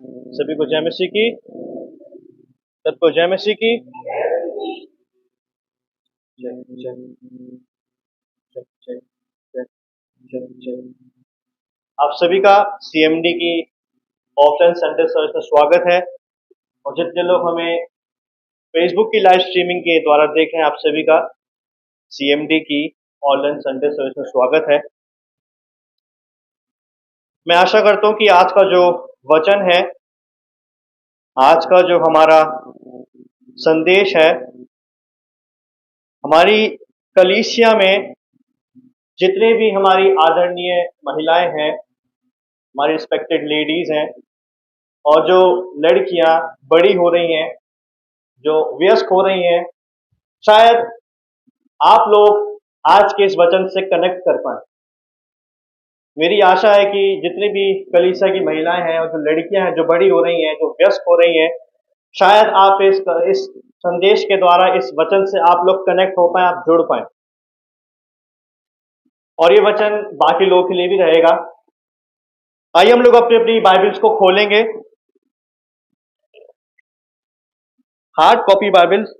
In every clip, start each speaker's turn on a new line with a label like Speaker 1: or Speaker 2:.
Speaker 1: सभी को जय मसीह की। सबको जय मसीह की। जय जय जय जय जय जय जय। आप सभी का सीएमडी की ऑफलाइन संडे सर्विस में स्वागत है। और जितने लोग हमें फेसबुक की लाइव स्ट्रीमिंग के द्वारा देख रहे हैं, आप सभी का सीएमडी की ऑनलाइन संडे सर्विस में स्वागत है। मैं आशा करता हूं कि आज का जो वचन है, आज का जो हमारा संदेश है, हमारी कलीसिया में जितने भी हमारी आदरणीय महिलाएं हैं, हमारी रिस्पेक्टेड लेडीज हैं, और जो लड़कियां बड़ी हो रही हैं, जो वयस्क हो रही हैं, शायद आप लोग आज के इस वचन से कनेक्ट कर पाए। मेरी आशा है कि जितनी भी कलीसिया की महिलाएं हैं और जो लड़कियां हैं, जो बड़ी हो रही हैं, जो वयस्क हो रही हैं, शायद आप इस संदेश के द्वारा, इस वचन से आप लोग कनेक्ट हो पाए, आप जुड़ पाए। और ये वचन बाकी लोगों के लिए भी रहेगा। आइए हम लोग अपनी अपनी बाइबल्स को खोलेंगे, हार्ड कॉपी बाइबल्स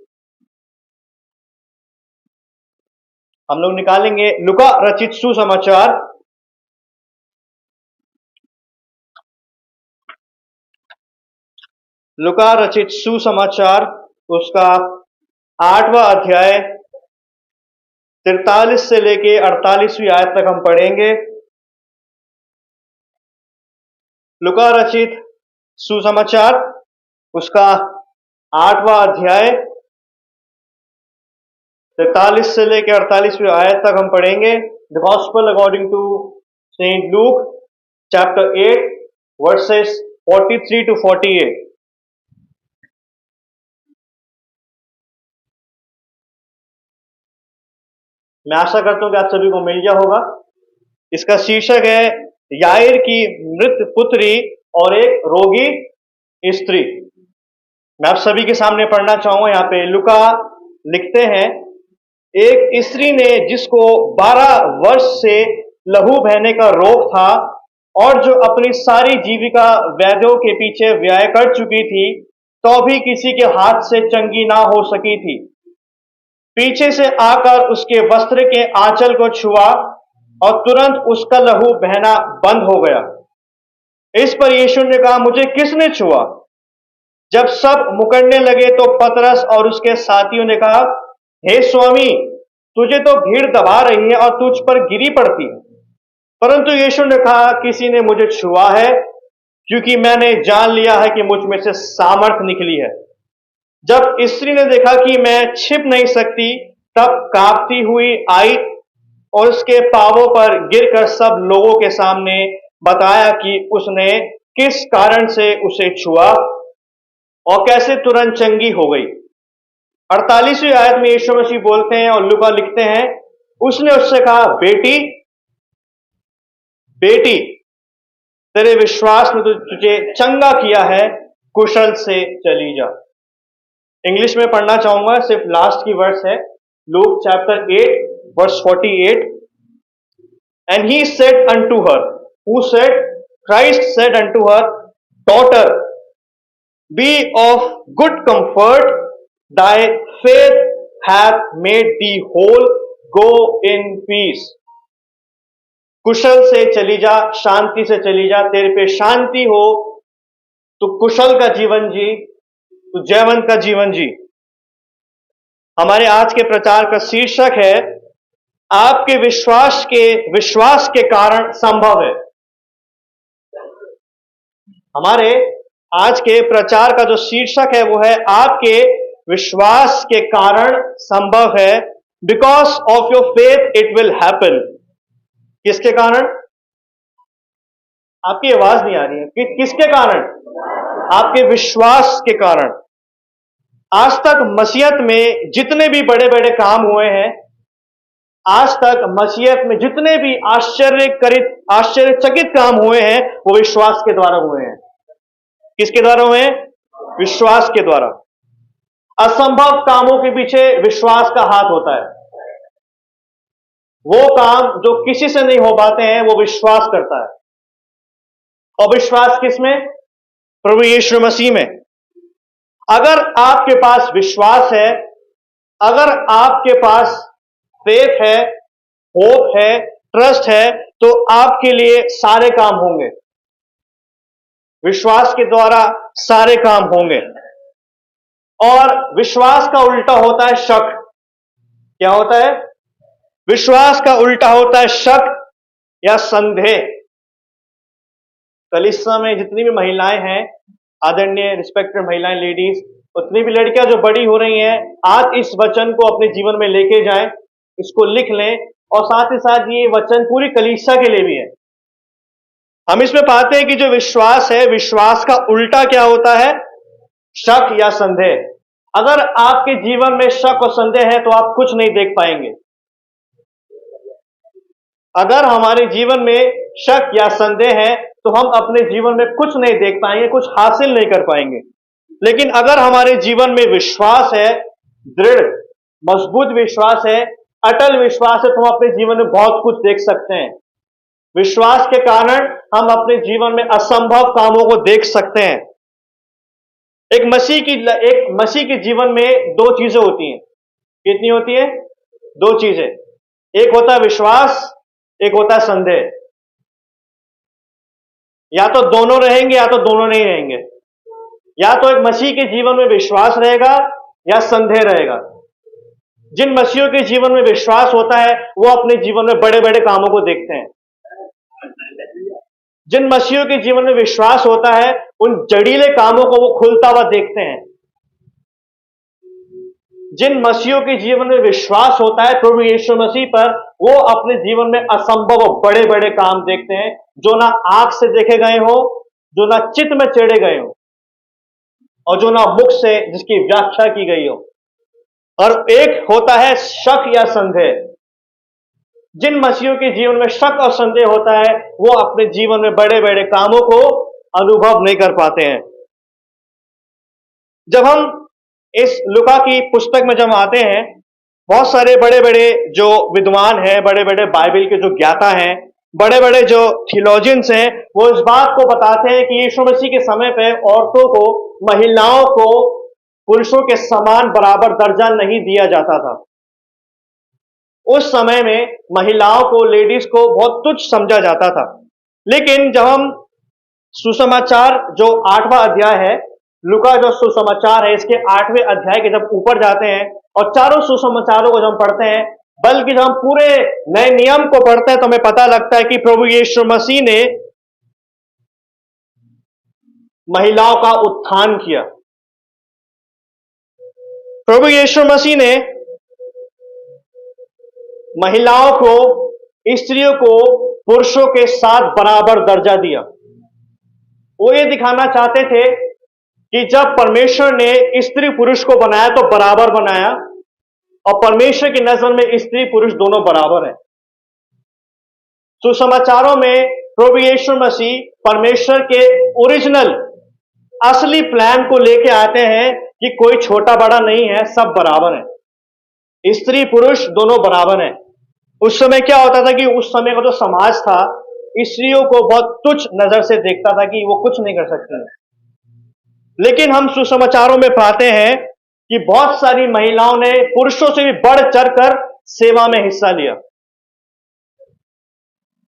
Speaker 1: हम लोग निकालेंगे। लूका रचित सुसमाचार, लूका रचित सुसमाचार, उसका 8वां अध्याय 43 से लेके 48वीं आयत तक हम पढ़ेंगे। लूका रचित सुसमाचार, उसका 8वां अध्याय 43 से लेके 48वीं आयत तक हम पढ़ेंगे। The gospel according to Saint Luke chapter 8 verses 43 to 48। मैं आशा करता हूं कि आप सभी को मिल गया होगा। इसका शीर्षक है याईर की मृत पुत्री और एक रोगी स्त्री। मैं आप सभी के सामने पढ़ना चाहूंगा। यहाँ पे लुका लिखते हैं, एक स्त्री ने जिसको 12 वर्ष से लहू बहने का रोग था और जो अपनी सारी जीविका वैद्यों के पीछे व्यय कर चुकी थी, तो भी किसी के हाथ से चंगी ना हो सकी थी, पीछे से आकर उसके वस्त्र के आंचल को छुआ और तुरंत उसका लहू बहना बंद हो गया। इस पर यीशु ने कहा, मुझे किसने छुआ? जब सब मुकरने लगे तो पतरस और उसके साथियों ने कहा, हे स्वामी, तुझे तो भीड़ दबा रही है और तुझ पर गिरी पड़ती है। परंतु यीशु ने कहा, किसी ने मुझे छुआ है, क्योंकि मैंने जान लिया है कि मुझ में से सामर्थ निकली है। जब स्त्री ने देखा कि मैं छिप नहीं सकती, तब कांपती हुई आई और उसके पांवों पर गिरकर सब लोगों के सामने बताया कि उसने किस कारण से उसे छुआ और कैसे तुरंत चंगी हो गई। 48वीं आयत में यीशु मसीह बोलते हैं और लूका लिखते हैं, उसने उससे कहा, बेटी बेटी, तेरे विश्वास ने तुझे चंगा किया है, कुशल से चली जा। इंग्लिश में पढ़ना चाहूंगा, सिर्फ लास्ट की वर्स है, Luke chapter 8 verse 48। And he said unto her, who said? Christ said unto her, daughter, be of good comfort, thy faith hath made thee whole, go in peace। कुशल से चली जा, शांति से चली जा, तेरे पे शांति हो, तू कुशल का जीवन जी, तू जयवंत का जीवन जी। हमारे आज के प्रचार का शीर्षक है, आपके विश्वास के कारण संभव है। हमारे आज के प्रचार का जो शीर्षक है वो है, आपके विश्वास के कारण संभव है। Because of your faith it will happen. किसके कारण? आपकी आवाज नहीं आ रही है। किसके कारण? आपके विश्वास के कारण। आज तक मसीहत में जितने भी बड़े बड़े काम हुए हैं, आज तक मसीहत में जितने भी आश्चर्यचकित काम हुए हैं, वो विश्वास के द्वारा हुए हैं। किसके द्वारा हुए हैं? विश्वास के द्वारा। असंभव कामों के पीछे विश्वास का हाथ होता है। वो काम जो किसी से नहीं हो पाते हैं, वो विश्वास करता है। और विश्वास किसमें? प्रभु यीशु मसीह में। अगर आपके पास विश्वास है, अगर आपके पास फेथ है, होप है, ट्रस्ट है, तो आपके लिए सारे काम होंगे। विश्वास के द्वारा सारे काम होंगे। और विश्वास का उल्टा होता है शक। क्या होता है? विश्वास का उल्टा होता है शक या संदेह। कलीसिया में जितनी भी महिलाएं हैं, आदरणीय रिस्पेक्टेड महिलाएं, लेडीज, उतनी भी लड़कियां जो बड़ी हो रही हैं, आज इस वचन को अपने जीवन में लेके जाएं, इसको लिख लें, और साथ ही साथ ये वचन पूरी कलीसिया के लिए भी है। हम इसमें पाते हैं कि जो विश्वास है, विश्वास का उल्टा क्या होता है? शक या संदेह। अगर आपके जीवन में शक और संदेह है तो आप कुछ नहीं देख पाएंगे। अगर हमारे जीवन में शक या संदेह है तो हम अपने जीवन में कुछ नहीं देख पाएंगे, कुछ हासिल नहीं कर पाएंगे। लेकिन अगर हमारे जीवन में विश्वास है, दृढ़ मजबूत विश्वास है, अटल विश्वास है, तो हम अपने जीवन में बहुत कुछ देख सकते हैं। विश्वास के कारण हम अपने जीवन में असंभव कामों को देख सकते हैं। एक मसीह के जीवन में दो चीजें होती हैं। कितनी होती है? दो चीजें। एक होता है विश्वास, एक होता है संदेह। या तो दोनों रहेंगे या तो दोनों नहीं रहेंगे। या तो एक मसीह के जीवन में विश्वास रहेगा या संदेह रहेगा। जिन मसीहों के जीवन में विश्वास होता है वो अपने जीवन में बड़े बड़े कामों को देखते हैं। जिन मसीहों के जीवन में विश्वास होता है उन जड़ीले कामों को वो खुलता हुआ देखते हैं। जिन मसीहों के जीवन में विश्वास होता है प्रभु यीशु मसीह पर, वो अपने जीवन में असंभव और बड़े बड़े काम देखते हैं, जो ना आंख से देखे गए हो, जो ना चित्त में चढ़े गए हो, और जो ना मुख से जिसकी व्याख्या की गई हो। और एक होता है शक या संदेह। जिन मसीहों के जीवन में शक और संदेह होता है वो अपने जीवन में बड़े बड़े कामों को अनुभव नहीं कर पाते हैं। जब हम इस लूका की पुस्तक में जब आते हैं, बहुत सारे बड़े बड़े जो विद्वान हैं, बड़े बड़े बाइबल के जो ज्ञाता हैं, बड़े बड़े जो थियोलॉजियंस हैं, वो इस बात को बताते हैं कि यीशु मसीह के समय पे औरतों को, महिलाओं को पुरुषों के समान बराबर दर्जा नहीं दिया जाता था। उस समय में महिलाओं को, लेडीज को बहुत तुच्छ समझा जाता था। लेकिन जब हम सुसमाचार जो 8वां अध्याय है, लूका जो सुसमाचार है, इसके 8वें अध्याय के जब ऊपर जाते हैं और चारों सुसमाचारों को जब हम पढ़ते हैं, बल्कि जब हम पूरे नए नियम को पढ़ते हैं, तो हमें पता लगता है कि प्रभु यीशु मसीह ने महिलाओं का उत्थान किया। प्रभु यीशु मसीह ने महिलाओं को, स्त्रियों को पुरुषों के साथ बराबर दर्जा दिया। वो ये दिखाना चाहते थे कि जब परमेश्वर ने स्त्री पुरुष को बनाया तो बराबर बनाया, और परमेश्वर की नजर में स्त्री पुरुष दोनों बराबर हैं। सुसमाचारों में प्रभु यीशु मसीह परमेश्वर के ओरिजिनल असली प्लान को लेके आते हैं कि कोई छोटा बड़ा नहीं है, सब बराबर है, स्त्री पुरुष दोनों बराबर हैं। उस समय क्या होता था कि उस समय का जो समाज था, स्त्रियों को बहुत तुच्छ नजर से देखता था कि वो कुछ नहीं कर सकती। लेकिन हम सुसमाचारों में पाते हैं कि बहुत सारी महिलाओं ने पुरुषों से भी बढ़ चढ़कर सेवा में हिस्सा लिया।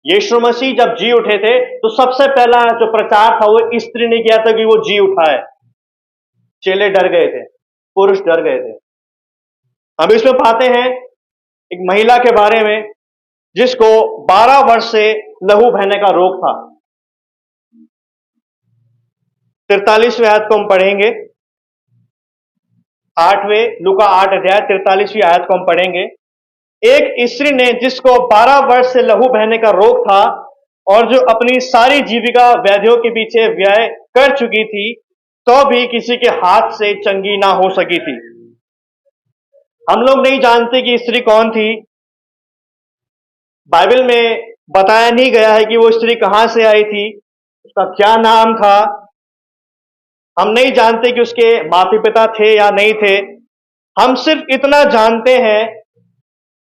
Speaker 1: यीशु मसीह जब जी उठे थे तो सबसे पहला जो प्रचार था वो स्त्री ने किया था कि वो जी उठाए। चेले डर गए थे, पुरुष डर गए थे। हम इसमें पाते हैं एक महिला के बारे में जिसको 12 वर्ष से लहू बहने का रोग था। 43वें आयत को हम पढ़ेंगे, 8वें लूका 8 अध्याय 43वीं आयत को हम पढ़ेंगे। एक स्त्री ने जिसको 12 वर्ष से लहू बहने का रोग था और जो अपनी सारी जीविका व्याधियों के पीछे व्यय कर चुकी थी, तो भी किसी के हाथ से चंगी ना हो सकी थी। हम लोग नहीं जानते कि स्त्री कौन थी। बाइबल में बताया नहीं गया है कि वो स्त्री कहां से आई थी, उसका क्या नाम था। हम नहीं जानते कि उसके माता पिता थे या नहीं थे। हम सिर्फ इतना जानते हैं,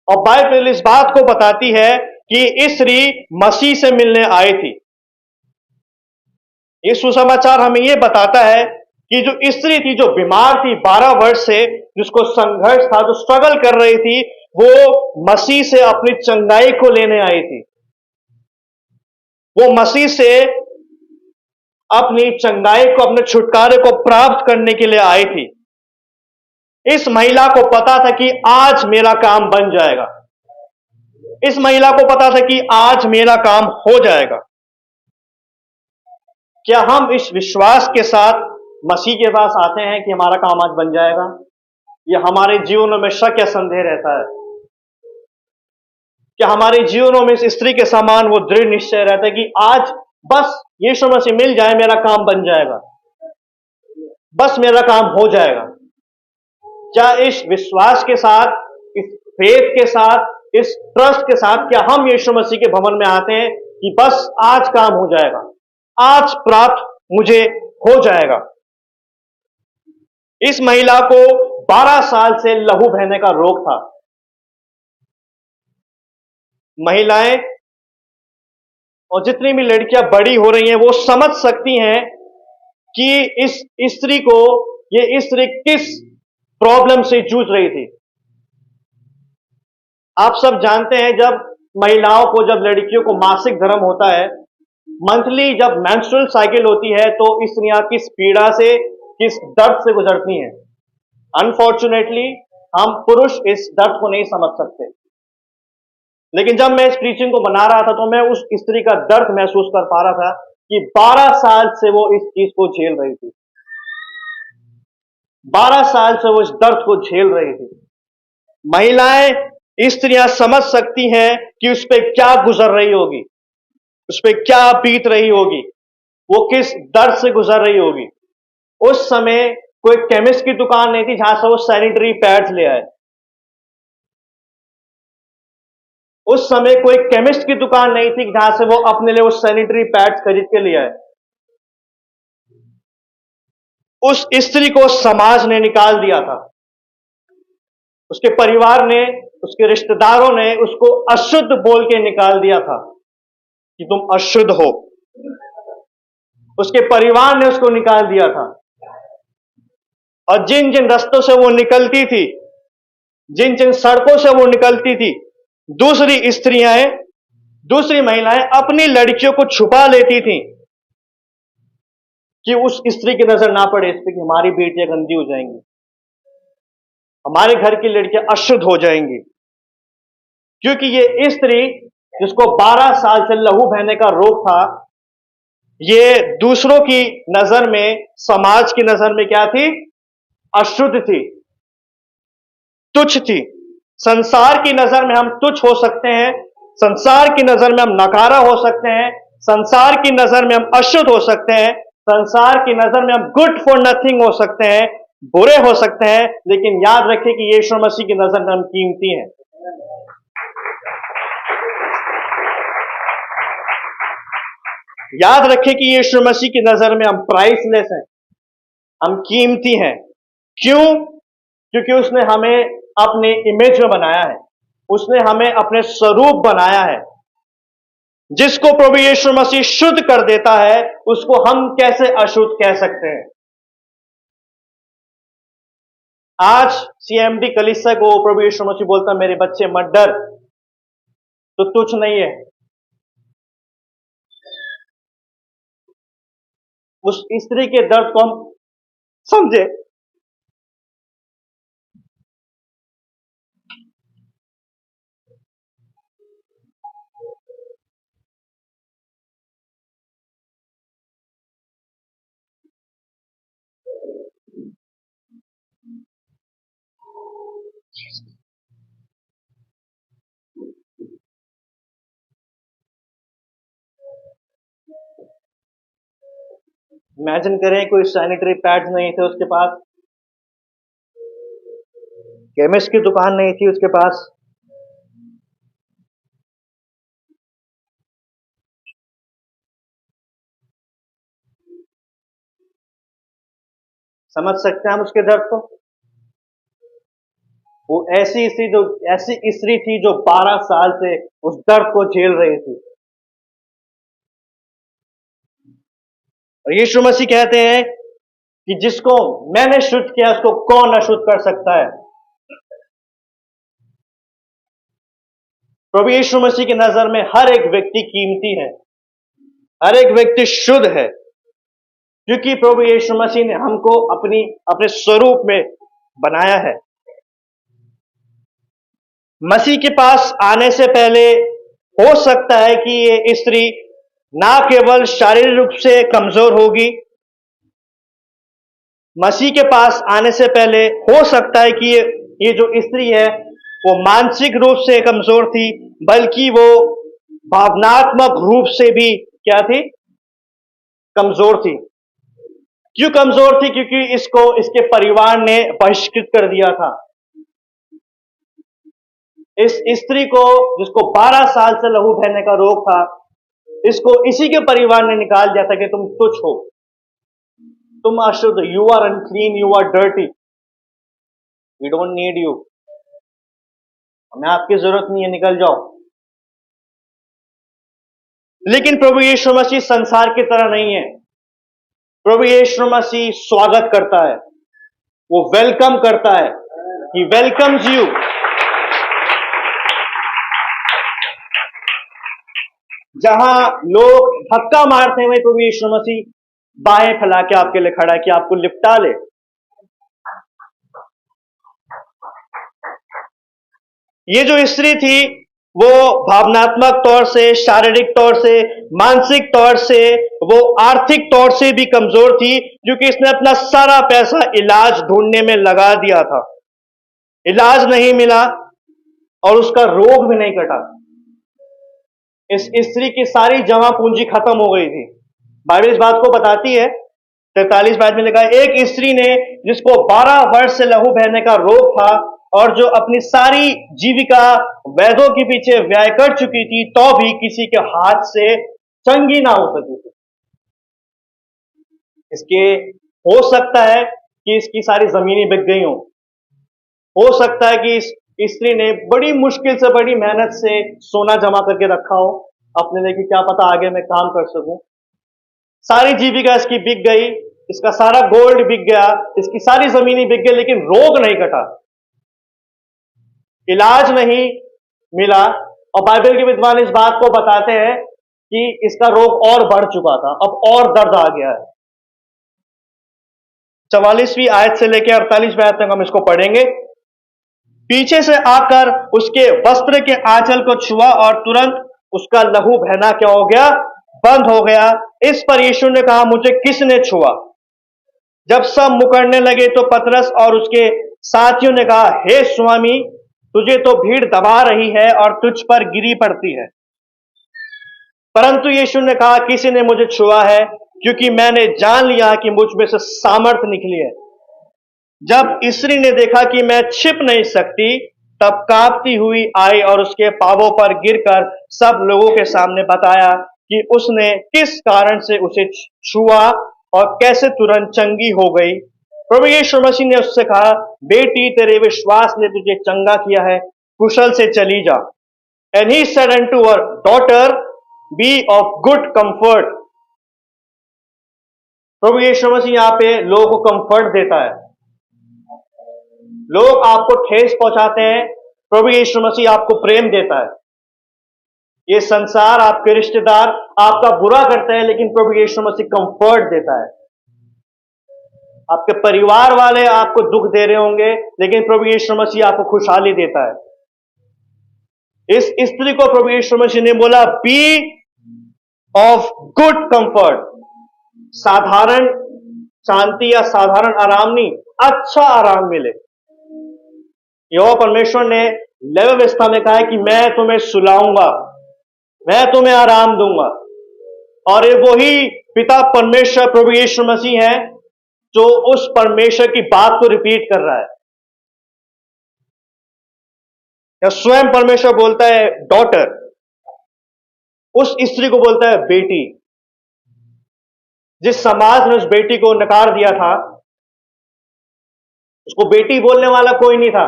Speaker 1: और बाइबल इस बात को बताती है कि इस स्त्री मसीह से मिलने आई थी। ये सुसमाचार हमें ये बताता है कि जो स्त्री थी, जो बीमार थी 12 वर्ष से, जिसको संघर्ष था, जो स्ट्रगल कर रही थी, वो मसीह से अपनी चंगाई को लेने आई थी। वो मसीह से अपनी चंगाई को, अपने छुटकारे को प्राप्त करने के लिए आई थी। इस महिला को पता था कि आज मेरा काम बन जाएगा। इस महिला को पता था कि आज मेरा काम हो जाएगा। क्या हम इस विश्वास के साथ मसीह के पास आते हैं कि हमारा काम आज बन जाएगा, या हमारे जीवनों में शक या संदेह रहता है? क्या हमारे जीवनों में इस स्त्री के समान वो दृढ़ निश्चय रहता है कि आज बस यीशु मसीह मिल जाए, मेरा काम बन जाएगा, बस मेरा काम हो जाएगा? क्या इस विश्वास के साथ, इस फेथ के साथ, इस ट्रस्ट के साथ, क्या हम यीशु मसीह के भवन में आते हैं कि बस आज काम हो जाएगा, आज प्राप्त मुझे हो जाएगा? इस महिला को 12 साल से लहू बहने का रोग था। महिलाएं और जितनी भी लड़कियां बड़ी हो रही हैं, वो समझ सकती हैं कि इस स्त्री को, ये स्त्री किस प्रॉब्लम से जूझ रही थी। आप सब जानते हैं, जब महिलाओं को, जब लड़कियों को मासिक धर्म होता है, मंथली जब मेंस्ट्रुअल साइकिल होती है, तो स्त्रियां किस पीड़ा से, किस दर्द से गुजरती हैं। अनफॉर्चुनेटली हम पुरुष इस दर्द को नहीं समझ सकते। लेकिन जब मैं इस प्रीचिंग को बना रहा था, तो मैं उस स्त्री का दर्द महसूस कर पा रहा था कि 12 साल से वो इस चीज को झेल रही थी। 12 साल से वो इस दर्द को झेल रही थी। महिलाएं, स्त्रियां समझ सकती हैं कि उस पर क्या गुजर रही होगी, उस पर क्या बीत रही होगी, वो किस दर्द से गुजर रही होगी। उस समय कोई केमिस्ट की दुकान नहीं थी जहां से वो सैनिटरी पैड्स ले आए। उस समय कोई केमिस्ट की दुकान नहीं थी जहां से वो अपने लिए वो सैनिटरी पैड्स खरीद के ले आए। उस स्त्री को समाज ने निकाल दिया था। उसके परिवार ने, उसके रिश्तेदारों ने उसको अशुद्ध बोल के निकाल दिया था कि तुम अशुद्ध हो। उसके परिवार ने उसको निकाल दिया था। और जिन जिन रास्तों से वो निकलती थी, जिन जिन सड़कों से वो निकलती थी, दूसरी स्त्रियां, दूसरी महिलाएं अपनी लड़कियों को छुपा लेती थी कि उस स्त्री की नजर ना पड़े इस पर कि हमारी बेटियां गंदी हो जाएंगी, हमारे घर की लड़कियां अशुद्ध हो जाएंगी। क्योंकि ये स्त्री, जिसको 12 साल से लहू बहने का रोग था, ये दूसरों की नजर में, समाज की नजर में क्या थी? अशुद्ध थी, तुच्छ थी। संसार की नजर में हम तुच्छ हो सकते हैं, संसार की नजर में हम नकारा हो सकते हैं, संसार की नजर में हम अशुद्ध हो सकते हैं, संसार की नजर में हम गुड फॉर नथिंग हो सकते हैं, बुरे हो सकते हैं। लेकिन याद रखें कि यीशु मसीह की नजर में हम कीमती हैं। याद रखें कि यीशु मसीह की नजर में हम प्राइसलेस हैं, हम कीमती हैं। क्यों? क्योंकि उसने हमें अपने इमेज में बनाया है, उसने हमें अपने स्वरूप बनाया है। जिसको प्रभु यीशु मसीह शुद्ध कर देता है, उसको हम कैसे अशुद्ध कह सकते हैं? आज सीएमडी कलीसिया को प्रभु यीशु मसीह बोलता है, मेरे बच्चे मत डर, तो तुच्छ नहीं है। उस स्त्री के दर्द को हम समझे। इमेजिन करें, कोई सैनिटरी पैड्स नहीं थे उसके पास, केमिस्ट की दुकान नहीं थी उसके पास, समझ सकते हैं हम उसके दर्द को? वो ऐसी स्त्री थी जो 12 साल से उस दर्द को झेल रही थी। और यीशु मसीह कहते हैं कि जिसको मैंने शुद्ध किया उसको कौन अशुद्ध कर सकता है। प्रभु यीशु मसीह की नजर में हर एक व्यक्ति कीमती है, हर एक व्यक्ति शुद्ध है, क्योंकि प्रभु यीशु मसीह ने हमको अपने स्वरूप में बनाया है। मसीह के पास आने से पहले हो सकता है कि ये स्त्री ना केवल शारीरिक रूप से कमजोर होगी, मसीह के पास आने से पहले हो सकता है कि ये जो स्त्री है वो मानसिक रूप से कमजोर थी, बल्कि वो भावनात्मक रूप से भी क्या थी? कमजोर थी। क्यों कमजोर थी? क्योंकि इसको इसके परिवार ने बहिष्कृत कर दिया था। इस स्त्री को, जिसको 12 साल से लहू बहने का रोग था, इसको इसी के परिवार ने निकाल दिया था कि तुम तुच्छ हो, तुम अशुद्ध, you are unclean, you are dirty, we don't need you, हमें आपकी जरूरत नहीं है, निकल जाओ। लेकिन प्रभु यीशु मसीह संसार की तरह नहीं है। प्रभु यीशु मसीह स्वागत करता है, वो वेलकम करता है, ही वेलकम्स यू। जहां लोग धक्का मारते हुए प्रभु यीशु मसीह बाहें फैला के आपके लिए खड़ा है कि आपको लिपटा ले। ये जो स्त्री थी वो भावनात्मक तौर से, शारीरिक तौर से, मानसिक तौर से, वो आर्थिक तौर से भी कमजोर थी, क्योंकि इसने अपना सारा पैसा इलाज ढूंढने में लगा दिया था। इलाज नहीं मिला और उसका रोग भी नहीं कटा। इस स्त्री की सारी जमा पूंजी खत्म हो गई थी। बाइबल इस बात को बताती है, 43 बात में लिखा है, एक स्त्री ने जिसको 12 वर्ष से लहू बहने का रोग था और जो अपनी सारी जीविका वैद्यों के पीछे व्यय कर चुकी थी, तो भी किसी के हाथ से चंगी ना हो सकी थी। इसके हो सकता है कि इसकी सारी जमीनें बिक गई हो सकता है कि इस स्त्री ने बड़ी मुश्किल से, बड़ी मेहनत से सोना जमा करके रखा हो अपने लिए कि क्या पता आगे मैं काम कर सकूं। सारी जीविका इसकी बिक गई, इसका सारा गोल्ड बिक गया, इसकी सारी जमीनें बिक गई, लेकिन रोग नहीं कटा, इलाज नहीं मिला। और बाइबल के विद्वान इस बात को बताते हैं कि इसका रोग और बढ़ चुका था, अब और दर्द आ गया है। 44वीं आयत से लेकर 48वीं आयत तक हम इसको पढ़ेंगे। पीछे से आकर उसके वस्त्र के आंचल को छुआ और तुरंत उसका लहू बहना क्या हो गया? बंद हो गया। इस पर यीशु ने कहा, मुझे किसने छुआ? जब सब मुकरने लगे तो पतरस और उसके साथियों ने कहा, हे स्वामी, तुझे तो भीड़ दबा रही है और तुझ पर गिरी पड़ती है। परंतु यीशु ने कहा, किसी ने मुझे छुआ है, क्योंकि मैंने जान लिया कि मुझ में से सामर्थ निकली है। जब स्त्री ने देखा कि मैं छिप नहीं सकती, तब कांपती हुई आई और उसके पांवों पर गिरकर सब लोगों के सामने बताया कि उसने किस कारण से उसे छुआ और कैसे तुरंत चंगी हो गई। प्रभु यीशु मसीह ने उससे कहा, बेटी, तेरे विश्वास ने तुझे चंगा किया है, कुशल से चली जा। And he said unto her, daughter, be of good comfort. प्रभु यीशु मसीह यहाँ पे लोगों को कंफर्ट देता है। लोग आपको ठेस पहुंचाते हैं, प्रभु यीशु मसीह आपको प्रेम देता है। ये संसार, आपके रिश्तेदार आपका बुरा करते हैं, लेकिन प्रभु यीशु मसीह कंफर्ट देता है। आपके परिवार वाले आपको दुख दे रहे होंगे, लेकिन प्रभु यीशु मसीह आपको खुशहाली देता है। इस स्त्री को प्रभु यीशु मसीह ने बोला, बी ऑफ गुड कंफर्ट। साधारण शांति या साधारण आराम नहीं, अच्छा आराम मिले। यहोवा परमेश्वर ने लेवी व्यवस्था में कहा है कि मैं तुम्हें सुलाऊंगा, मैं तुम्हें आराम दूंगा। और ये वही पिता परमेश्वर प्रभु यीशु मसीह है जो उस परमेश्वर की बात को रिपीट कर रहा है। या स्वयं परमेश्वर बोलता है डॉटर, उस स्त्री को बोलता है बेटी। जिस समाज ने उस बेटी को नकार दिया था, उसको बेटी बोलने वाला कोई नहीं था,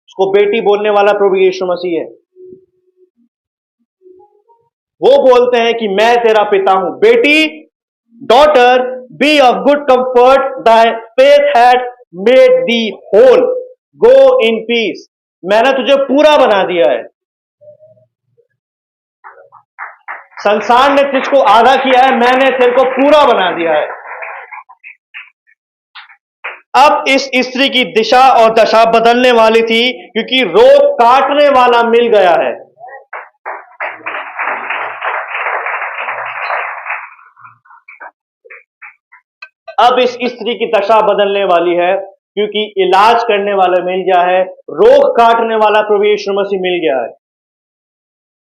Speaker 1: उसको बेटी बोलने वाला प्रभु यीशु मसीह है। वो बोलते हैं कि मैं तेरा पिता हूं। बेटी, Daughter, be of good comfort, thy faith had made thee whole. Go in peace. मैंने तुझे पूरा बना दिया है। संसार ने तुझको आधा किया है, मैंने तेरे को पूरा बना दिया है। अब इस स्त्री की दिशा और दशा बदलने वाली थी, क्योंकि रोग काटने वाला मिल गया है। अब इस स्त्री की दशा बदलने वाली है, क्योंकि इलाज करने वाला मिल गया है, रोग काटने वाला प्रभु यीशु मसीह मिल गया है।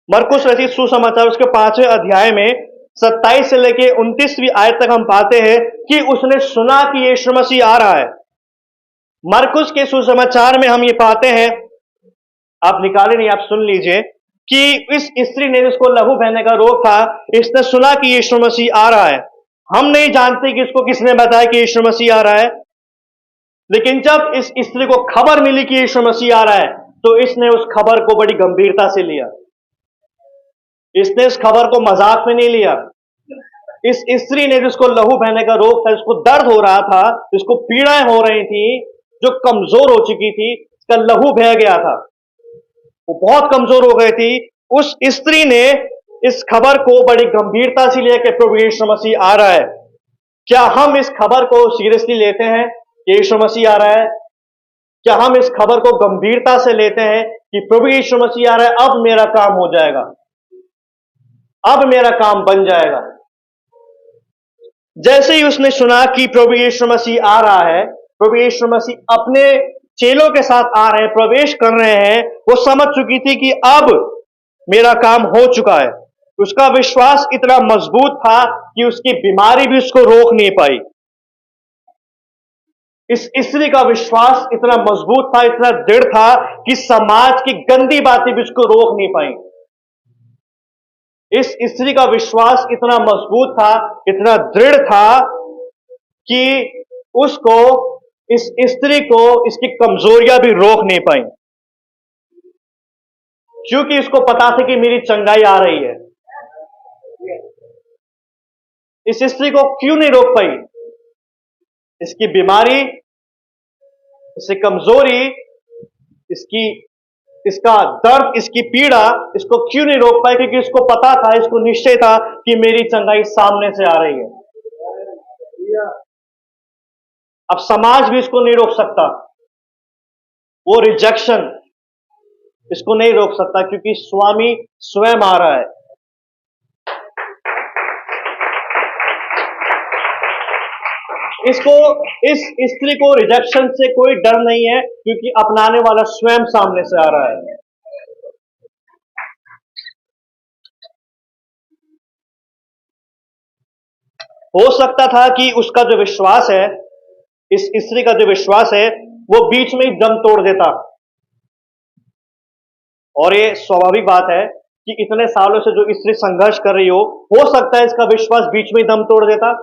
Speaker 1: मरकुस रचित सुसमाचार उसके 5वें अध्याय में 27 से लेके 29वीं आयत तक हम पाते हैं कि उसने सुना कि यीशु मसीह आ रहा है। मरकुस के सुसमाचार में हम ये पाते हैं, आप निकाले नहीं, आप सुन लीजिए, कि इस स्त्री ने, जिसको लहू बहने का रोग था, इसने सुना कि यीशु मसीह आ रहा है। हम नहीं जानते कि इसको किसने बताया कि यीशु मसीह आ रहा है, लेकिन जब इस स्त्री को खबर मिली कि यीशु मसीह आ रहा है, तो इसने उस खबर को बड़ी गंभीरता से लिया। इसने इस खबर को मजाक में नहीं लिया। इस स्त्री ने, जिसको लहू बहने का रोग था, जिसको दर्द हो रहा था, जिसको पीड़ाएं हो रही थी, जो कमजोर हो चुकी थी, इसका लहू बह गया था, वो बहुत कमजोर हो गई थी, उस स्त्री ने इस खबर को बड़ी गंभीरता से लिया कि प्रभु यीशु मसीह आ रहा है। क्या हम इस खबर को सीरियसली लेते हैं कि यीशु मसीह आ रहा है? क्या हम इस खबर को गंभीरता से लेते हैं कि प्रभु यीशु मसीह आ रहा है, अब मेरा काम हो जाएगा, अब मेरा काम बन जाएगा? जैसे ही उसने सुना कि प्रभु यीशु मसीह आ रहा है, प्रभु यीशु मसीह अपने चेलों के साथ आ रहे हैं, प्रवेश कर रहे हैं, वो समझ चुकी थी कि अब मेरा काम हो चुका है। उसका विश्वास इतना मजबूत था कि उसकी बीमारी भी उसको रोक नहीं पाई। इस स्त्री का विश्वास इतना मजबूत था, इतना दृढ़ था कि समाज की गंदी बातें भी उसको रोक नहीं पाई। इस स्त्री का विश्वास इतना मजबूत था, इतना दृढ़ था कि उसको, इस स्त्री को, इसकी कमजोरियां भी रोक नहीं पाई, क्योंकि इसको पता था कि मेरी चंगाई आ रही है। इस स्त्री को क्यों नहीं रोक पाई? इसकी बीमारी, इसकी कमजोरी, इसका दर्द, इसकी पीड़ा इसको क्यों नहीं रोक पाई? क्योंकि इसको पता था, इसको निश्चय था कि मेरी चंगाई सामने से आ रही है। अब समाज भी इसको नहीं रोक सकता, वो रिजेक्शन इसको नहीं रोक सकता, क्योंकि स्वामी स्वयं आ रहा है। इसको, इस स्त्री को रिजेक्शन से कोई डर नहीं है, क्योंकि अपनाने वाला स्वयं सामने से आ रहा है। हो सकता था कि उसका जो विश्वास है, इस स्त्री का जो विश्वास है, वो बीच में ही दम तोड़ देता। और ये स्वाभाविक बात है कि इतने सालों से जो स्त्री संघर्ष कर रही हो सकता है इसका विश्वास बीच में ही दम तोड़ देता,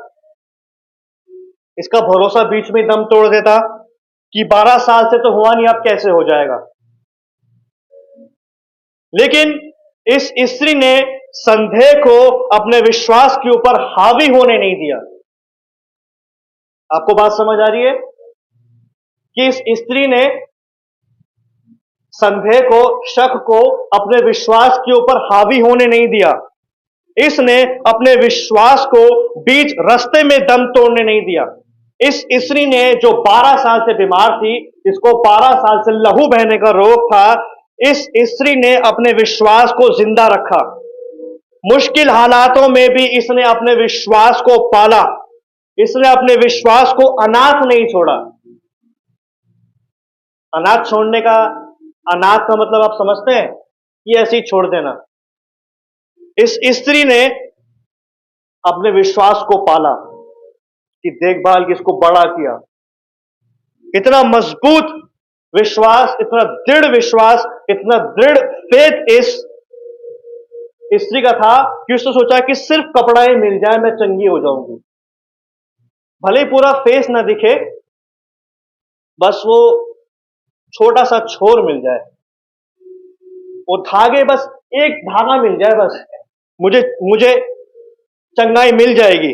Speaker 1: इसका भरोसा बीच में ही दम तोड़ देता कि 12 साल से तो हुआ नहीं, अब कैसे हो जाएगा। लेकिन इस स्त्री ने संदेह को अपने विश्वास के ऊपर हावी होने नहीं दिया। आपको बात समझ आ रही है कि इस स्त्री ने संदेह को, शक को अपने विश्वास के ऊपर हावी होने नहीं दिया। इसने अपने विश्वास को बीच रास्ते में दम तोड़ने नहीं दिया। इस स्त्री ने, जो 12 साल से बीमार थी, इसको 12 साल से लहू बहने का रोग था, इस स्त्री ने अपने विश्वास को जिंदा रखा। मुश्किल हालातों में भी इसने अपने विश्वास को पाला। इसने अपने विश्वास को अनाथ नहीं छोड़ा। अनाथ छोड़ने का, अनाथ का मतलब आप समझते हैं कि ऐसे ही छोड़ देना। इस स्त्री ने अपने विश्वास को पाला, कि देखभाल की, इसको बड़ा किया। इतना मजबूत विश्वास, इतना दृढ़ विश्वास, इतना दृढ़ फेथ इस स्त्री का था कि उसने सोचा कि सिर्फ कपड़ा ही मिल जाए, मैं चंगी हो जाऊंगी। भले पूरा फेस ना दिखे, बस वो छोटा सा छोर मिल जाए, वो धागे, बस एक धागा मिल जाए, बस मुझे चंगाई मिल जाएगी।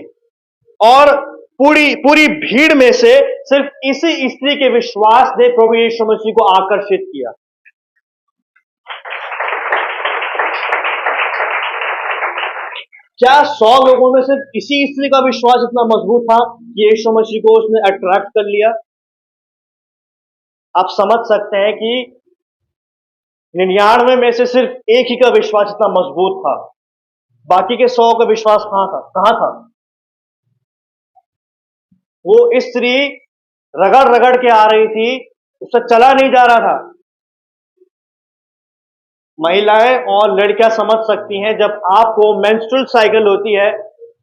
Speaker 1: और पूरी पूरी भीड़ में से सिर्फ इसी स्त्री के विश्वास ने प्रभु यीशु मसीह को आकर्षित किया। क्या 100 लोगों में सिर्फ इसी स्त्री का विश्वास इतना मजबूत था कि यीशु मसीह को उसने अट्रैक्ट कर लिया? आप समझ सकते हैं कि 99 में से सिर्फ एक ही का विश्वास इतना मजबूत था, बाकी के 100 का विश्वास कहां था? वो स्त्री रगड़ रगड़ के आ रही थी, उससे चला नहीं जा रहा था। महिलाएं और लड़कियां समझ सकती हैं, जब आपको मेंस्ट्रुअल साइकिल होती है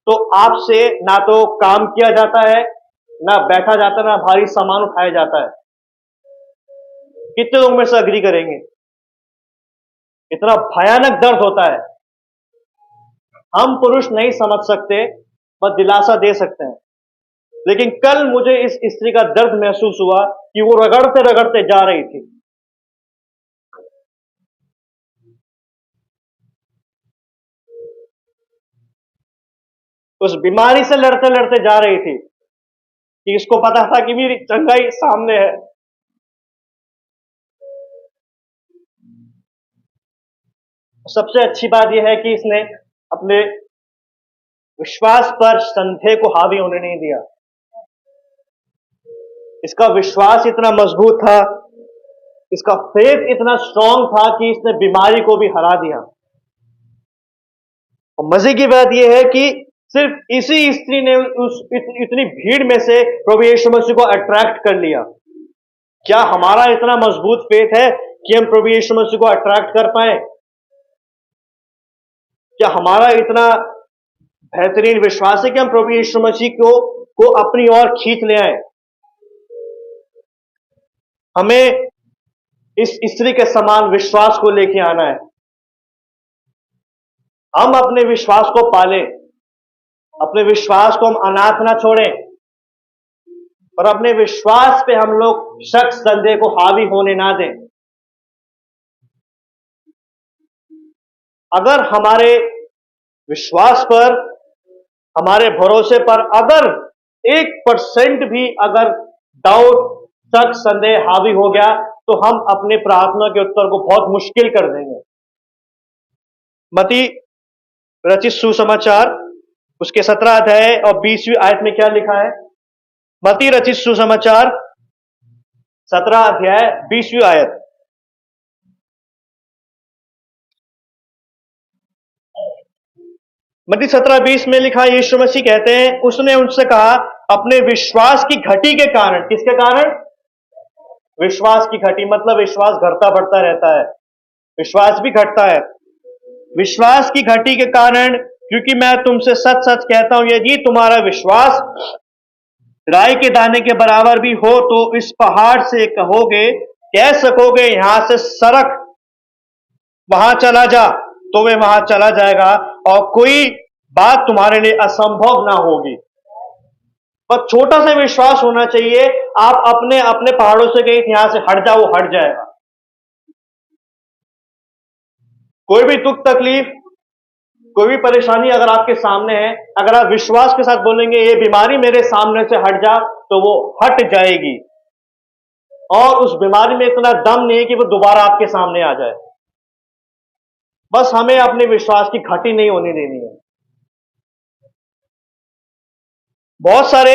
Speaker 1: तो आपसे ना तो काम किया जाता है, ना बैठा जाता है, ना भारी सामान उठाया जाता है। कितने लोग मेरे से अग्री करेंगे? इतना भयानक दर्द होता है। हम पुरुष नहीं समझ सकते, बस दिलासा दे सकते हैं। लेकिन कल मुझे इस स्त्री का दर्द महसूस हुआ कि वो रगड़ते रगड़ते जा रही थी। उस बीमारी से लड़ते लड़ते जा रही थी कि इसको पता था कि मेरी चंगाई सामने है। सबसे अच्छी बात यह है कि इसने अपने विश्वास पर संदेह को हावी होने नहीं दिया। इसका विश्वास इतना मजबूत था, इसका फेथ इतना स्ट्रांग था कि इसने बीमारी को भी हरा दिया। और मजे की बात यह है कि सिर्फ इसी स्त्री ने इतनी भीड़ में से प्रभु यीशु मसीह को अट्रैक्ट कर लिया। क्या हमारा इतना मजबूत फेथ है कि हम प्रभु यीशु मसीह को अट्रैक्ट कर पाए? क्या हमारा इतना बेहतरीन विश्वास है कि हम प्रभु यीशु मसीह को अपनी ओर खींच ले आए? हमें इस स्त्री के समान विश्वास को लेके आना है। हम अपने विश्वास को पालें, अपने विश्वास को हम अनाथ ना छोड़ें, और अपने विश्वास पे हम लोग शक संदेह को हावी होने ना दें। अगर हमारे विश्वास पर, हमारे भरोसे पर अगर 1% भी अगर डाउट, शक, संदेह हावी हो गया तो हम अपने प्रार्थना के उत्तर को बहुत मुश्किल कर देंगे। मती रचित सुसमाचार उसके 17 अध्याय और 20वीं आयत में क्या लिखा है? मती रचित सुसमाचार 17 अध्याय 20वीं आयत। मती 17:20 में लिखा, यीशु मसीह कहते हैं, उसने उनसे कहा, अपने विश्वास की घटी के कारण। किसके कारण? विश्वास की घटी मतलब विश्वास घटता बढ़ता रहता है, विश्वास भी घटता है। विश्वास की घटी के कारण, क्योंकि मैं तुमसे सच सच कहता हूं, यदि तुम्हारा विश्वास राई के दाने के बराबर भी हो तो इस पहाड़ से कहोगे, कह सकोगे यहां से सरक वहां चला जा, तो वे वहां चला जाएगा, और कोई बात तुम्हारे लिए असंभव ना होगी। पर छोटा सा विश्वास होना चाहिए। आप अपने अपने पहाड़ों से कहीं यहां से हट जाओ, वो हट जाएगा। कोई भी दुख तकलीफ, कोई भी परेशानी अगर आपके सामने है, अगर आप विश्वास के साथ बोलेंगे ये बीमारी मेरे सामने से हट जा, तो वो हट जाएगी। और उस बीमारी में इतना दम नहीं है कि वो दोबारा आपके सामने आ जाए। बस हमें अपने विश्वास की घटी नहीं होने देनी है। बहुत सारे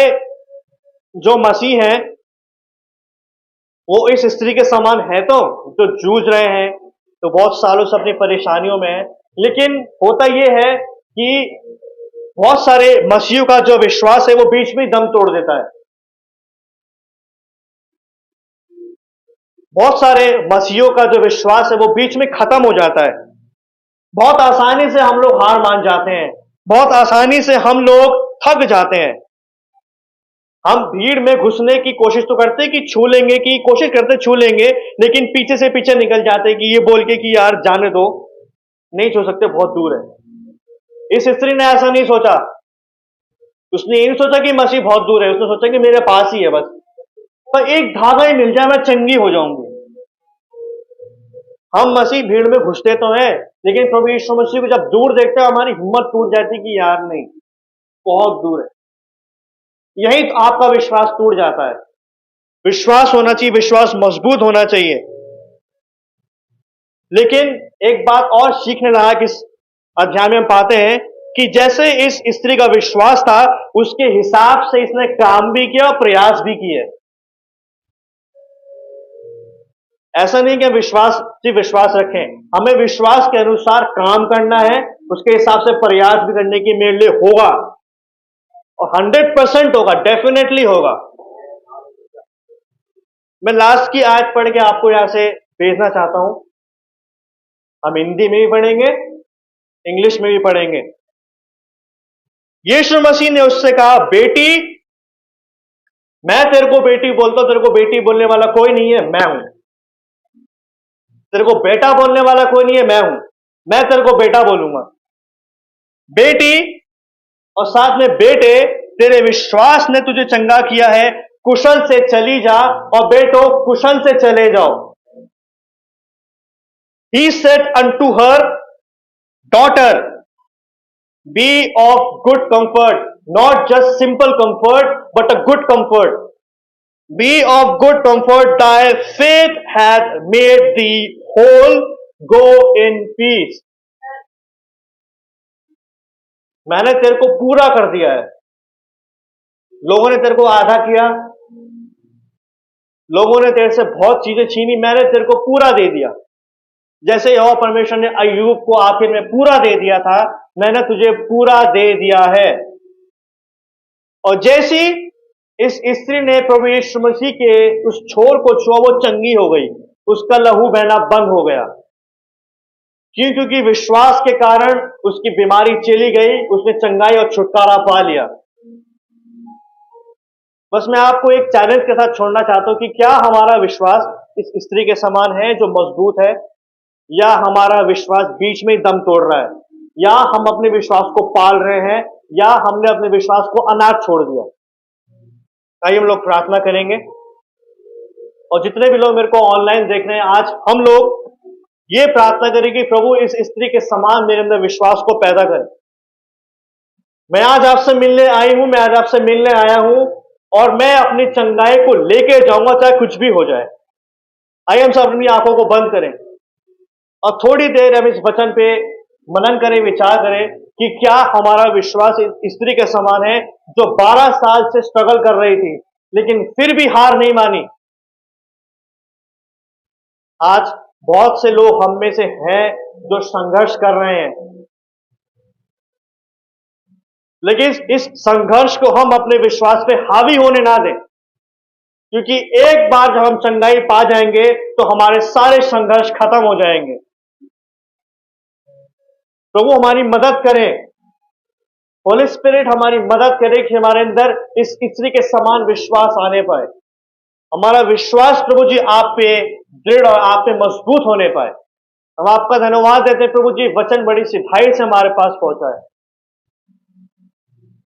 Speaker 1: जो मसीह हैं वो इस स्त्री के समान है, तो जो जूझ रहे हैं, तो बहुत सालों से अपनी परेशानियों में है। लेकिन होता यह है कि बहुत सारे मसीहों का जो विश्वास है वो बीच में दम तोड़ देता है। बहुत सारे मसीहों का जो विश्वास है वो बीच में खत्म हो जाता है। बहुत आसानी से हम लोग हार मान जाते हैं, बहुत आसानी से हम लोग थक जाते हैं। हम भीड़ में घुसने की कोशिश तो करते हैं कि छू लेंगे, की कोशिश करते छू लेंगे, लेकिन पीछे से पीछे निकल जाते हैं कि ये बोल के कि यार जाने दो, नहीं छू सकते, बहुत दूर है। इस स्त्री ने ऐसा नहीं सोचा। उसने ये नहीं सोचा कि मसीह बहुत दूर है, उसने सोचा कि मेरे पास ही है बस, पर एक धागा ही मिल जाए मैं चंगी हो जाऊंगी। हम मसीह भीड़ में घुसते तो हैं, लेकिन प्रभु यीशु मसीह को जब दूर देखते हैं हमारी हिम्मत टूट जाती कि यार नहीं, बहुत दूर है। यही तो आपका विश्वास टूट जाता है। विश्वास होना चाहिए, विश्वास मजबूत होना चाहिए। लेकिन एक बात और सीखने लगा कि इस अध्याय में हम पाते हैं कि जैसे इस स्त्री का विश्वास था, उसके हिसाब से इसने काम भी किया और प्रयास भी किए। ऐसा नहीं कि विश्वास सिर्फ विश्वास रखें, हमें विश्वास के अनुसार काम करना है, उसके हिसाब से प्रयास भी करने की मेरे लिए होगा और 100% होगा, डेफिनेटली होगा। मैं लास्ट की आयत पढ़ के आपको यहां से भेजना चाहता हूं। हम हिंदी में भी पढ़ेंगे, इंग्लिश में भी पढ़ेंगे। यीशु मसीह ने उससे कहा, बेटी, मैं तेरे को बेटी बोलता हूं, तेरे को बेटी बोलने वाला कोई नहीं है, मैं हूं। तेरे को बेटा बोलने वाला कोई नहीं है, मैं हूं। मैं तेरे को बेटा बोलूंगा। बेटी और साथ में बेटे, तेरे विश्वास ने तुझे चंगा किया है, कुशल से चली जा, और बेटो कुशल से चले जाओ। He said unto her, daughter, be of good comfort, not just simple comfort, but a good comfort. Be of good comfort, thy faith hath made thee whole, go in peace. मैंने तेरे को पूरा कर दिया है। लोगों ने तेरे को आधा किया, लोगों ने तेरे से बहुत चीजें छीनी, मैंने तेरे को पूरा दे दिया। जैसे यहोवा परमेश्वर ने अय्यूब को आखिर में पूरा दे दिया था, मैंने तुझे पूरा दे दिया है। और जैसी इस स्त्री ने प्रभु यीशु मसीह के उस छोर को छुआ, वो चंगी हो गई, उसका लहू बहना बंद हो गया। क्यों? क्योंकि विश्वास के कारण उसकी बीमारी चली गई, उसने चंगाई और छुटकारा पा लिया। बस मैं आपको एक चैलेंज के साथ छोड़ना चाहता हूं कि क्या हमारा विश्वास इस स्त्री के समान है जो मजबूत है, या हमारा विश्वास बीच में ही दम तोड़ रहा है, या हम अपने विश्वास को पाल रहे हैं, या हमने अपने विश्वास को अनाथ छोड़ दिया। आइए हम लोग प्रार्थना करेंगे। और जितने भी लोग मेरे को ऑनलाइन देख रहे हैं, आज हम लोग ये प्रार्थना करेंगे कि प्रभु इस स्त्री के समान मेरे अंदर विश्वास को पैदा करे। मैं आज आपसे मिलने आई हूं, मैं आज आपसे मिलने आया हूं, और मैं अपनी चंगाई को लेके जाऊंगा, चाहे कुछ भी हो जाए। आइए हम सब अपनी आंखों को बंद करें और थोड़ी देर हम इस वचन पे मनन करें, विचार करें कि क्या हमारा विश्वास इस स्त्री के समान है जो 12 साल से स्ट्रगल कर रही थी, लेकिन फिर भी हार नहीं मानी। आज बहुत से लोग हम में से हैं जो संघर्ष कर रहे हैं, लेकिन इस संघर्ष को हम अपने विश्वास पे हावी होने ना दें, क्योंकि एक बार जब हम चंगाई पा जाएंगे तो हमारे सारे संघर्ष खत्म हो जाएंगे। प्रभु हमारी मदद करें, होली स्पिरिट हमारी मदद करे कि हमारे अंदर इस स्त्री के समान विश्वास आने पाए। हमारा विश्वास प्रभु जी आप पे दृढ़ और आप पे मजबूत होने पाए। हम आपका धन्यवाद देते हैं प्रभु जी, वचन बड़ी सिधाई से हमारे पास पहुंचा है,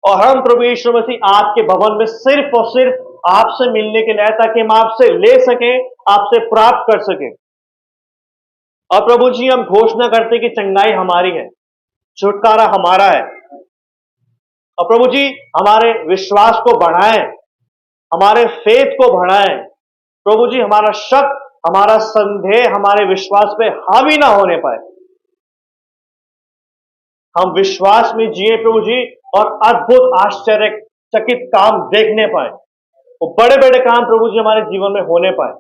Speaker 1: और हम प्रभु यीशु मसीह आपके भवन में सिर्फ और सिर्फ आपसे मिलने के लिए, ताकि हम आपसे ले सकें, आपसे प्राप्त कर सकें। और प्रभु जी हम घोषणा करते कि चंगाई हमारी है, छुटकारा हमारा है। और प्रभु जी हमारे विश्वास को बढ़ाएं, हमारे फेथ को बढ़ाएं। प्रभु जी हमारा शक, हमारा संदेह हमारे विश्वास पे हावी ना होने पाए। हम विश्वास में जिए प्रभु जी, और अद्भुत आश्चर्यचकित काम देखने पाए, वो बड़े बड़े काम प्रभु जी हमारे जीवन में होने पाए।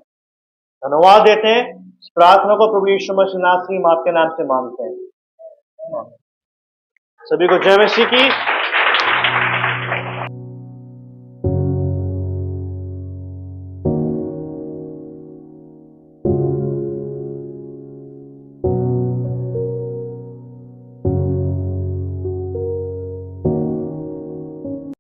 Speaker 1: धन्यवाद देते हैं। इस प्रार्थना को प्रभु यीशु मसीह नाम से आपके नाम से मांगते हैं। सभी को जय मसीह की।